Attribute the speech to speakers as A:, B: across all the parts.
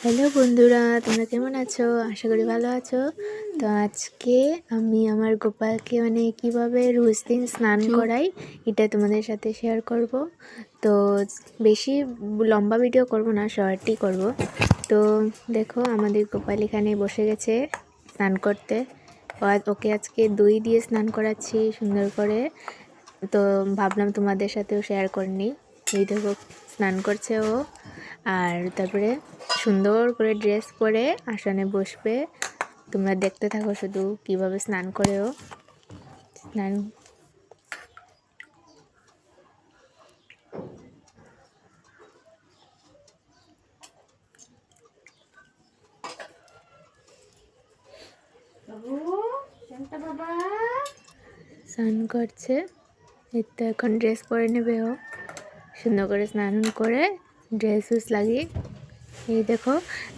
A: Hello বন্ধুরা, তোমরা কেমন আছো? আশা করি ভালো আছো। তো আজকে আমি আমার গোপালকে কিভাবে রোজ দিন স্নান করাই এটা তোমাদের সাথে শেয়ার করব। তো বেশি লম্বা ভিডিও করব না, শর্টই করব। তো দেখো আমাদের গোপাল এখানে বসে গেছে স্নান করতে। ওকে আজকে দই দিয়ে স্নান করাচ্ছি সুন্দর করে। তো ভাবলাম তোমাদের সাথেও শেয়ার করে নিই। এই দেখো স্নান করছে ও, আর তারপরে সুন্দর করে ড্রেস পরে আসনে বসবে। তোমরা দেখতে থাকো শুধু কিভাবে স্নান করে ও। স্নান স্নান করছে, এই তো এখন ড্রেস পরে নেবে ও। সুন্দর করে স্নান করে ড্রেস উস লাগিয়ে, এই দেখো।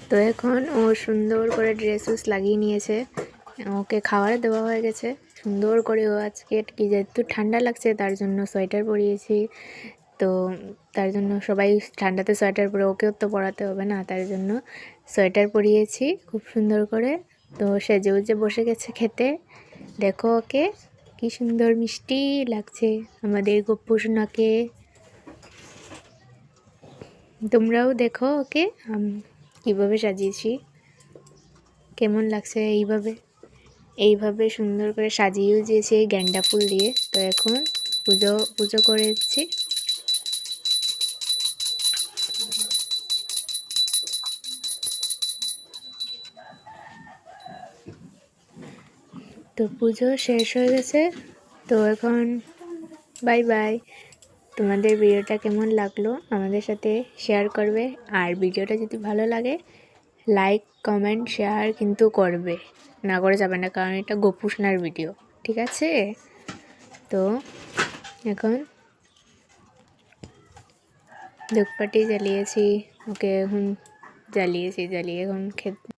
A: তো এখন ও সুন্দর করে ড্রেস উস লাগিয়ে নিয়েছে। ওকে খাবার দেওয়া হয়ে গেছে সুন্দর করে। ও আজকে কি যেহেতু ঠান্ডা লাগছে তার জন্য সোয়েটার পরিয়েছি। তো তার জন্য সবাই ঠান্ডাতে সোয়েটার পরে, ওকেও তো পরাতে হবে না, তার জন্য সোয়েটার পরিয়েছি খুব সুন্দর করে। তো সেজে উজে বসে গেছে খেতে। দেখো ওকে কি সুন্দর মিষ্টি লাগছে আমাদের গপ্পু সোনাকে। তোমরাও দেখো ওকে কীভাবে সাজিয়েছি, কেমন লাগছে। এইভাবে সুন্দর করে সাজিয়েও দিয়েছি এই গেন্দা ফুল দিয়ে। তো এখন পুজো করেছি। তো পুজো শেষ হয়ে গেছে। তো এখন বাই বাই। তোমাদের ভিডিওটা কেমন লাগলো আমাদের সাথে শেয়ার করবে। আর ভিডিওটা যদি ভালো লাগে লাইক কমেন্ট শেয়ার কিন্তু করবে, না করে যাবে না, কারণ এটা গপু সোনার ভিডিও, ঠিক আছে? তো এখন ধূপকাঠি জ্বালিয়েছি ওকে, এখন জ্বালিয়ে এখন